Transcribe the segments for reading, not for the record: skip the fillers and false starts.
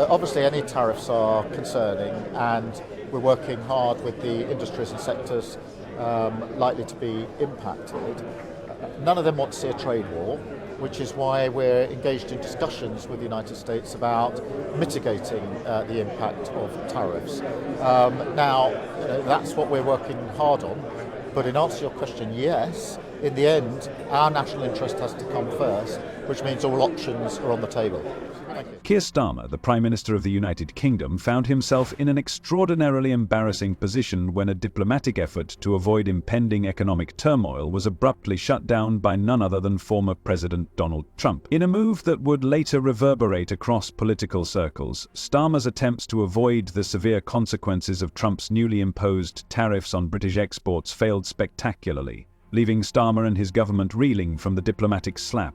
Obviously, any tariffs are concerning, and we're working hard with the industries and sectors likely to be impacted. None of them want to see a trade war, which is why we're engaged in discussions with the United States about mitigating the impact of tariffs. Now, that's what we're working hard on. But in answer to your question, yes, in the end, our national interest has to come first, which means all options are on the table. Keir Starmer, the Prime Minister of the United Kingdom, found himself in an extraordinarily embarrassing position when a diplomatic effort to avoid impending economic turmoil was abruptly shut down by none other than former President Donald Trump. In a move that would later reverberate across political circles, Starmer's attempts to avoid the severe consequences of Trump's newly imposed tariffs on British exports failed spectacularly, leaving Starmer and his government reeling from the diplomatic slap.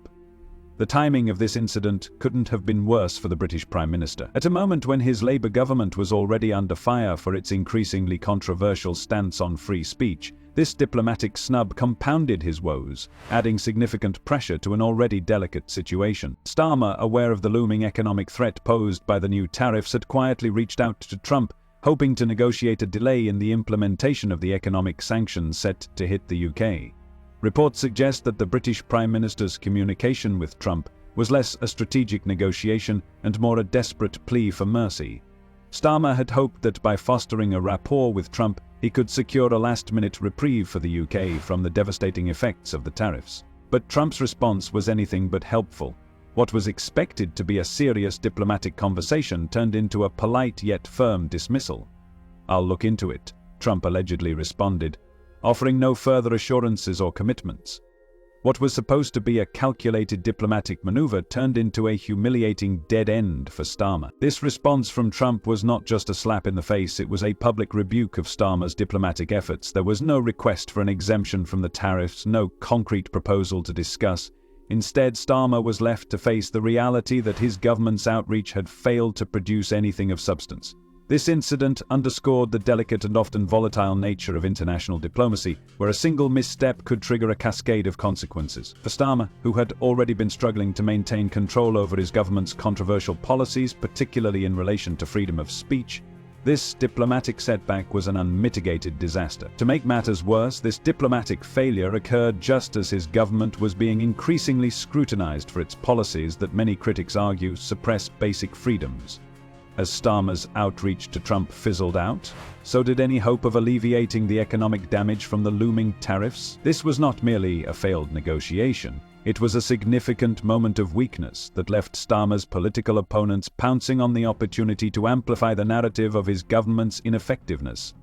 The timing of this incident couldn't have been worse for the British Prime Minister. At a moment when his Labour government was already under fire for its increasingly controversial stance on free speech, this diplomatic snub compounded his woes, adding significant pressure to an already delicate situation. Starmer, aware of the looming economic threat posed by the new tariffs, had quietly reached out to Trump, hoping to negotiate a delay in the implementation of the economic sanctions set to hit the UK. Reports suggest that the British Prime Minister's communication with Trump was less a strategic negotiation and more a desperate plea for mercy. Starmer had hoped that by fostering a rapport with Trump, he could secure a last-minute reprieve for the UK from the devastating effects of the tariffs. But Trump's response was anything but helpful. What was expected to be a serious diplomatic conversation turned into a polite yet firm dismissal. "I'll look into it," Trump allegedly responded, offering no further assurances or commitments. What was supposed to be a calculated diplomatic maneuver turned into a humiliating dead end for Starmer. This response from Trump was not just a slap in the face, it was a public rebuke of Starmer's diplomatic efforts. There was no request for an exemption from the tariffs, no concrete proposal to discuss. Instead, Starmer was left to face the reality that his government's outreach had failed to produce anything of substance. This incident underscored the delicate and often volatile nature of international diplomacy, where a single misstep could trigger a cascade of consequences. For Starmer, who had already been struggling to maintain control over his government's controversial policies, particularly in relation to freedom of speech, this diplomatic setback was an unmitigated disaster. To make matters worse, this diplomatic failure occurred just as his government was being increasingly scrutinized for its policies that many critics argue suppress basic freedoms. As Starmer's outreach to Trump fizzled out, so did any hope of alleviating the economic damage from the looming tariffs. This was not merely a failed negotiation, it was a significant moment of weakness that left Starmer's political opponents pouncing on the opportunity to amplify the narrative of his government's ineffectiveness.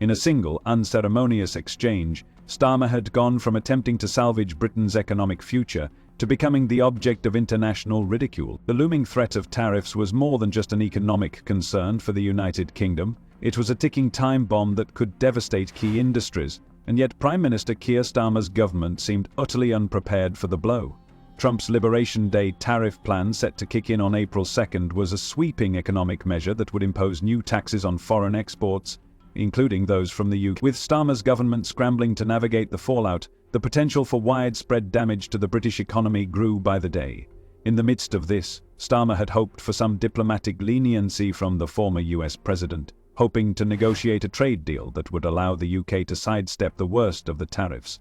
In a single, unceremonious exchange, Starmer had gone from attempting to salvage Britain's economic future to becoming the object of international ridicule. The looming threat of tariffs was more than just an economic concern for the United Kingdom. It was a ticking time bomb that could devastate key industries, and yet Prime Minister Keir Starmer's government seemed utterly unprepared for the blow. Trump's Liberation Day tariff plan, set to kick in on April 2nd, was a sweeping economic measure that would impose new taxes on foreign exports, including those from the UK. With Starmer's government scrambling to navigate the fallout, the potential for widespread damage to the British economy grew by the day. In the midst of this, Starmer had hoped for some diplomatic leniency from the former US president, hoping to negotiate a trade deal that would allow the UK to sidestep the worst of the tariffs.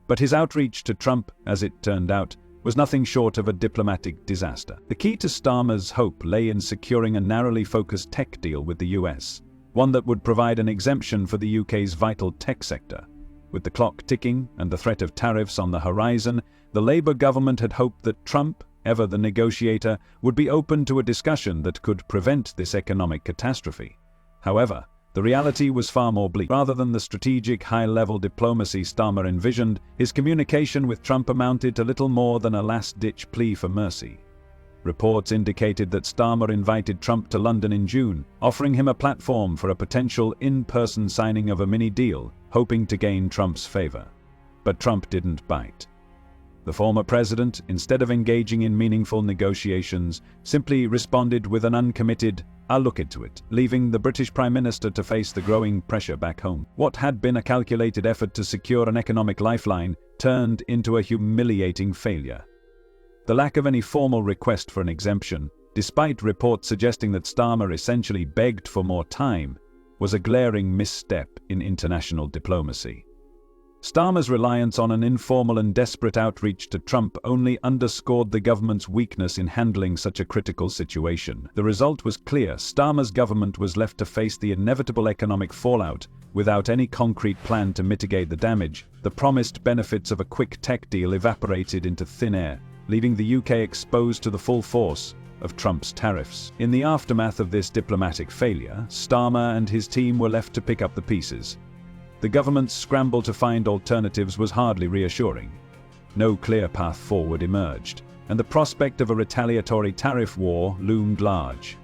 But his outreach to Trump, as it turned out, was nothing short of a diplomatic disaster. The key to Starmer's hope lay in securing a narrowly focused tech deal with the US, one that would provide an exemption for the UK's vital tech sector. With the clock ticking and the threat of tariffs on the horizon, the Labour government had hoped that Trump, ever the negotiator, would be open to a discussion that could prevent this economic catastrophe. However, the reality was far more bleak. Rather than the strategic, high-level diplomacy Starmer envisioned, his communication with Trump amounted to little more than a last-ditch plea for mercy. Reports indicated that Starmer invited Trump to London in June, offering him a platform for a potential in-person signing of a mini-deal, hoping to gain Trump's favor. But Trump didn't bite. The former president, instead of engaging in meaningful negotiations, simply responded with an uncommitted, "I'll look into it," leaving the British Prime Minister to face the growing pressure back home. What had been a calculated effort to secure an economic lifeline turned into a humiliating failure. The lack of any formal request for an exemption, despite reports suggesting that Starmer essentially begged for more time, was a glaring misstep in international diplomacy. Starmer's reliance on an informal and desperate outreach to Trump only underscored the government's weakness in handling such a critical situation. The result was clear: Starmer's government was left to face the inevitable economic fallout without any concrete plan to mitigate the damage. The promised benefits of a quick tech deal evaporated into thin air, leaving the UK exposed to the full force of Trump's tariffs. In the aftermath of this diplomatic failure, Starmer and his team were left to pick up the pieces. The government's scramble to find alternatives was hardly reassuring. No clear path forward emerged, and the prospect of a retaliatory tariff war loomed large.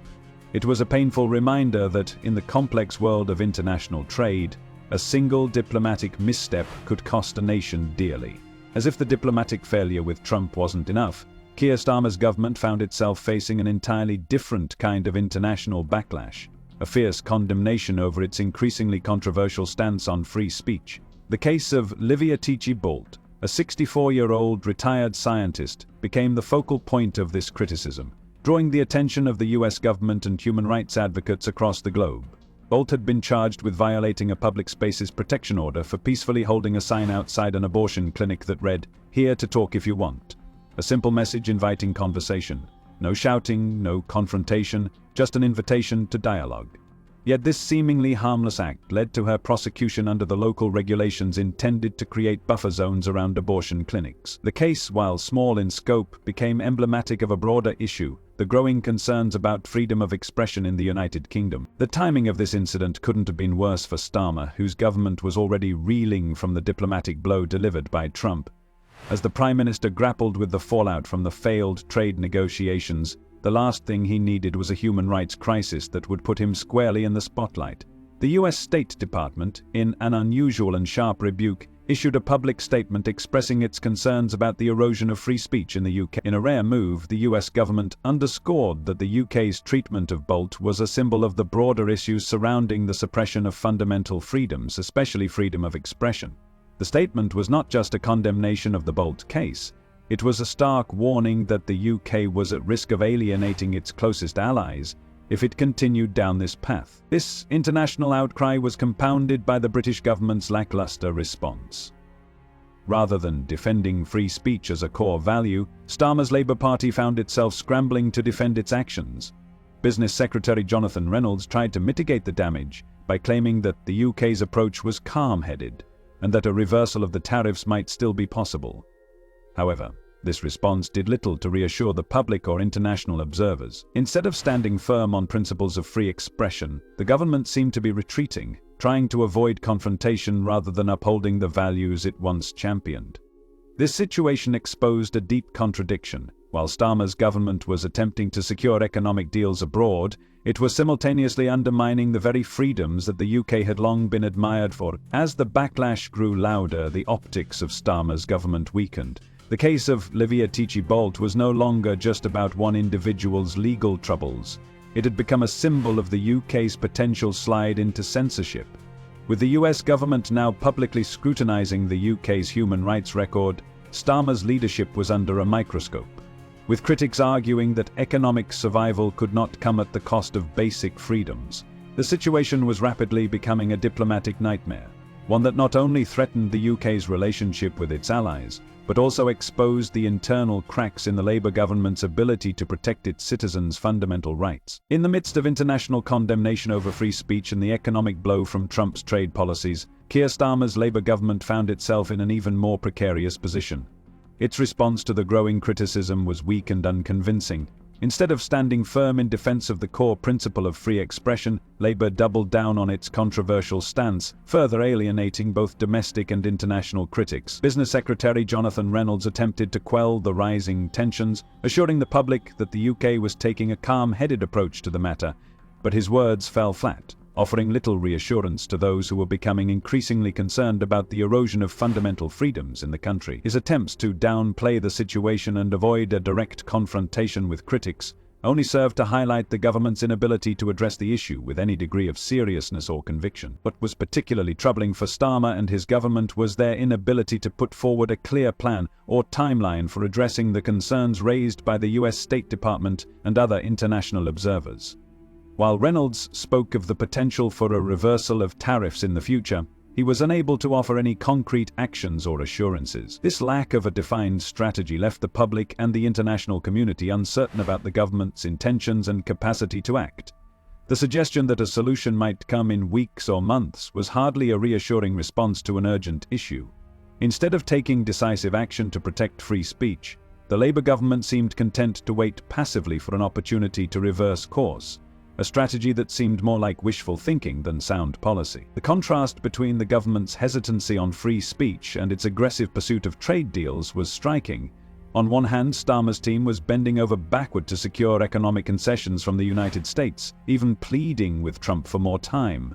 It was a painful reminder that, in the complex world of international trade, a single diplomatic misstep could cost a nation dearly. As if the diplomatic failure with Trump wasn't enough, Keir Starmer's government found itself facing an entirely different kind of international backlash: a fierce condemnation over its increasingly controversial stance on free speech. The case of Livia Tichy-Bolt, a 64-year-old retired scientist, became the focal point of this criticism, drawing the attention of the US government and human rights advocates across the globe. Bolt had been charged with violating a public spaces protection order for peacefully holding a sign outside an abortion clinic that read, "Here to talk if you want." A simple message inviting conversation. No shouting, no confrontation, just an invitation to dialogue. Yet this seemingly harmless act led to her prosecution under the local regulations intended to create buffer zones around abortion clinics. The case, while small in scope, became emblematic of a broader issue: the growing concerns about freedom of expression in the United Kingdom. The timing of this incident couldn't have been worse for Starmer, whose government was already reeling from the diplomatic blow delivered by Trump. As the Prime Minister grappled with the fallout from the failed trade negotiations, the last thing he needed was a human rights crisis that would put him squarely in the spotlight. The US State Department, in an unusual and sharp rebuke, issued a public statement expressing its concerns about the erosion of free speech in the UK. In a rare move, the US government underscored that the UK's treatment of Bolt was a symbol of the broader issues surrounding the suppression of fundamental freedoms, especially freedom of expression. The statement was not just a condemnation of the Bolt case. It was a stark warning that the UK was at risk of alienating its closest allies if it continued down this path. This international outcry was compounded by the British government's lackluster response. Rather than defending free speech as a core value, Starmer's Labour Party found itself scrambling to defend its actions. Business Secretary Jonathan Reynolds tried to mitigate the damage by claiming that the UK's approach was calm-headed, and that a reversal of the tariffs might still be possible. However, this response did little to reassure the public or international observers. Instead of standing firm on principles of free expression, the government seemed to be retreating, trying to avoid confrontation rather than upholding the values it once championed. This situation exposed a deep contradiction. While Starmer's government was attempting to secure economic deals abroad, it was simultaneously undermining the very freedoms that the UK had long been admired for. As the backlash grew louder, the optics of Starmer's government weakened. The case of Livia Tichy-Bolt was no longer just about one individual's legal troubles. It had become a symbol of the UK's potential slide into censorship. With the US government now publicly scrutinizing the UK's human rights record, Starmer's leadership was under a microscope, with critics arguing that economic survival could not come at the cost of basic freedoms. The situation was rapidly becoming a diplomatic nightmare, one that not only threatened the UK's relationship with its allies, but also exposed the internal cracks in the Labour government's ability to protect its citizens' fundamental rights. In the midst of international condemnation over free speech and the economic blow from Trump's trade policies, Keir Starmer's Labour government found itself in an even more precarious position. Its response to the growing criticism was weak and unconvincing. Instead of standing firm in defense of the core principle of free expression, Labour doubled down on its controversial stance, further alienating both domestic and international critics. Business Secretary Jonathan Reynolds attempted to quell the rising tensions, assuring the public that the UK was taking a calm-headed approach to the matter, but his words fell flat, offering little reassurance to those who were becoming increasingly concerned about the erosion of fundamental freedoms in the country. His attempts to downplay the situation and avoid a direct confrontation with critics only served to highlight the government's inability to address the issue with any degree of seriousness or conviction. What was particularly troubling for Starmer and his government was their inability to put forward a clear plan or timeline for addressing the concerns raised by the US State Department and other international observers. While Reynolds spoke of the potential for a reversal of tariffs in the future, he was unable to offer any concrete actions or assurances. This lack of a defined strategy left the public and the international community uncertain about the government's intentions and capacity to act. The suggestion that a solution might come in weeks or months was hardly a reassuring response to an urgent issue. Instead of taking decisive action to protect free speech, the Labour government seemed content to wait passively for an opportunity to reverse course, a strategy that seemed more like wishful thinking than sound policy. The contrast between the government's hesitancy on free speech and its aggressive pursuit of trade deals was striking. On one hand, Starmer's team was bending over backward to secure economic concessions from the United States, even pleading with Trump for more time.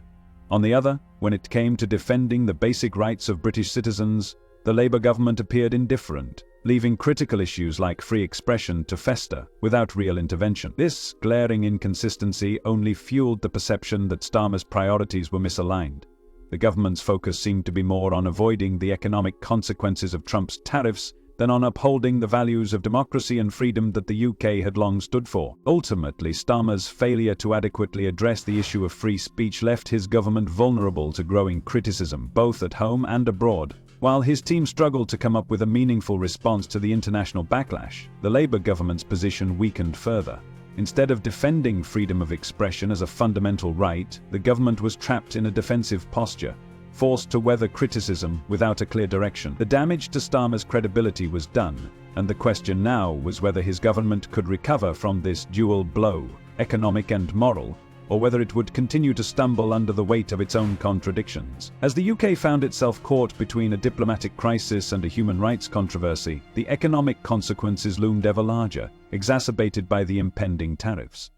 On the other, when it came to defending the basic rights of British citizens, the Labour government appeared indifferent, leaving critical issues like free expression to fester without real intervention. This glaring inconsistency only fueled the perception that Starmer's priorities were misaligned. The government's focus seemed to be more on avoiding the economic consequences of Trump's tariffs than on upholding the values of democracy and freedom that the UK had long stood for. Ultimately, Starmer's failure to adequately address the issue of free speech left his government vulnerable to growing criticism, both at home and abroad. While his team struggled to come up with a meaningful response to the international backlash, the Labour government's position weakened further. Instead of defending freedom of expression as a fundamental right, the government was trapped in a defensive posture, forced to weather criticism without a clear direction. The damage to Starmer's credibility was done, and the question now was whether his government could recover from this dual blow, economic and moral, or whether it would continue to stumble under the weight of its own contradictions. As the UK found itself caught between a diplomatic crisis and a human rights controversy, the economic consequences loomed ever larger, exacerbated by the impending tariffs.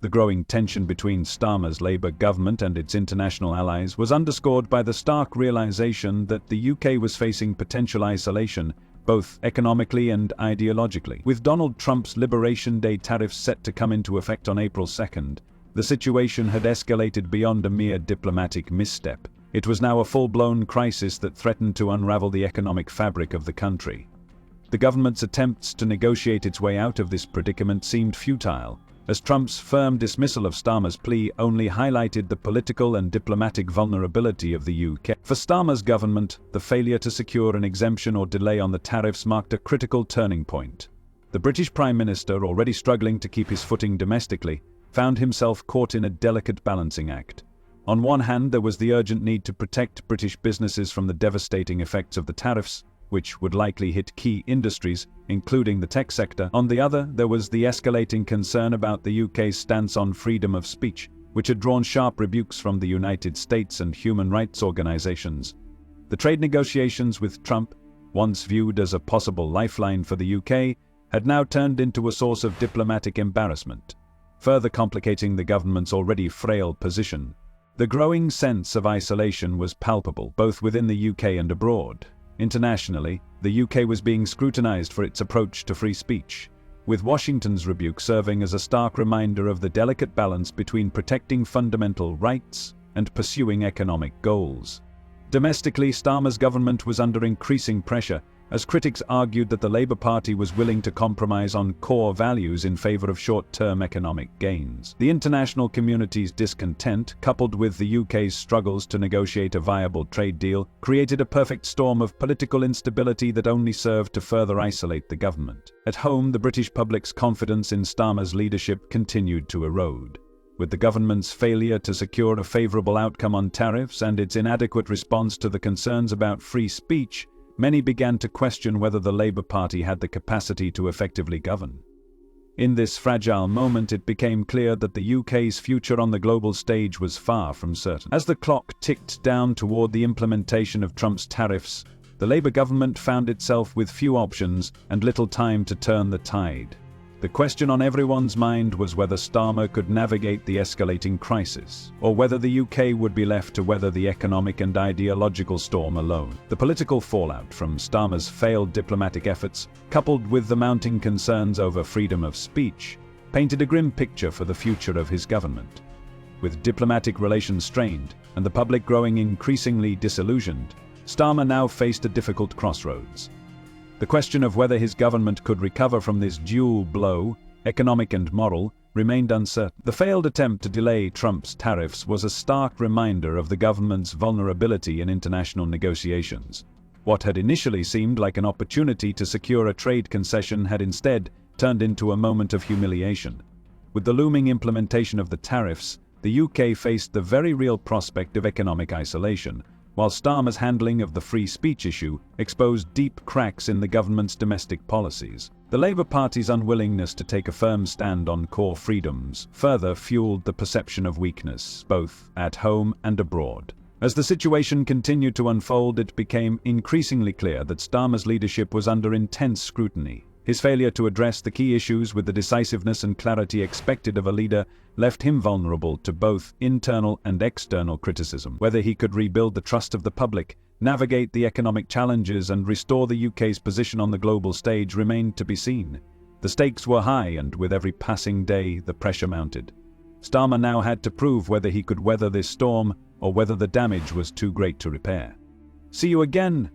The growing tension between Starmer's Labour government and its international allies was underscored by the stark realization that the UK was facing potential isolation, both economically and ideologically. With Donald Trump's Liberation Day tariffs set to come into effect on April 2nd, the situation had escalated beyond a mere diplomatic misstep. It was now a full-blown crisis that threatened to unravel the economic fabric of the country. The government's attempts to negotiate its way out of this predicament seemed futile, as Trump's firm dismissal of Starmer's plea only highlighted the political and diplomatic vulnerability of the UK. For Starmer's government, the failure to secure an exemption or delay on the tariffs marked a critical turning point. The British Prime Minister, already struggling to keep his footing domestically, found himself caught in a delicate balancing act. On one hand, there was the urgent need to protect British businesses from the devastating effects of the tariffs, which would likely hit key industries, including the tech sector. On the other, there was the escalating concern about the UK's stance on freedom of speech, which had drawn sharp rebukes from the United States and human rights organizations. The trade negotiations with Trump, once viewed as a possible lifeline for the UK, had now turned into a source of diplomatic embarrassment, further complicating the government's already frail position. The growing sense of isolation was palpable, both within the UK and abroad. Internationally, the UK was being scrutinized for its approach to free speech, with Washington's rebuke serving as a stark reminder of the delicate balance between protecting fundamental rights and pursuing economic goals. Domestically, Starmer's government was under increasing pressure, as critics argued that the Labour Party was willing to compromise on core values in favour of short-term economic gains. The international community's discontent, coupled with the UK's struggles to negotiate a viable trade deal, created a perfect storm of political instability that only served to further isolate the government. At home, the British public's confidence in Starmer's leadership continued to erode. With the government's failure to secure a favourable outcome on tariffs and its inadequate response to the concerns about free speech, many began to question whether the Labour Party had the capacity to effectively govern. In this fragile moment, it became clear that the UK's future on the global stage was far from certain. As the clock ticked down toward the implementation of Trump's tariffs, the Labour government found itself with few options and little time to turn the tide. The question on everyone's mind was whether Starmer could navigate the escalating crisis, or whether the UK would be left to weather the economic and ideological storm alone. The political fallout from Starmer's failed diplomatic efforts, coupled with the mounting concerns over freedom of speech, painted a grim picture for the future of his government. With diplomatic relations strained and the public growing increasingly disillusioned, Starmer now faced a difficult crossroads. The question of whether his government could recover from this dual blow, economic and moral, remained uncertain. The failed attempt to delay Trump's tariffs was a stark reminder of the government's vulnerability in international negotiations. What had initially seemed like an opportunity to secure a trade concession had instead turned into a moment of humiliation. With the looming implementation of the tariffs, the UK faced the very real prospect of economic isolation, while Starmer's handling of the free speech issue exposed deep cracks in the government's domestic policies. The Labour Party's unwillingness to take a firm stand on core freedoms further fueled the perception of weakness, both at home and abroad. As the situation continued to unfold, it became increasingly clear that Starmer's leadership was under intense scrutiny. His failure to address the key issues with the decisiveness and clarity expected of a leader left him vulnerable to both internal and external criticism. Whether he could rebuild the trust of the public, navigate the economic challenges, and restore the UK's position on the global stage remained to be seen. The stakes were high, and with every passing day, the pressure mounted. Starmer now had to prove whether he could weather this storm or whether the damage was too great to repair. See you again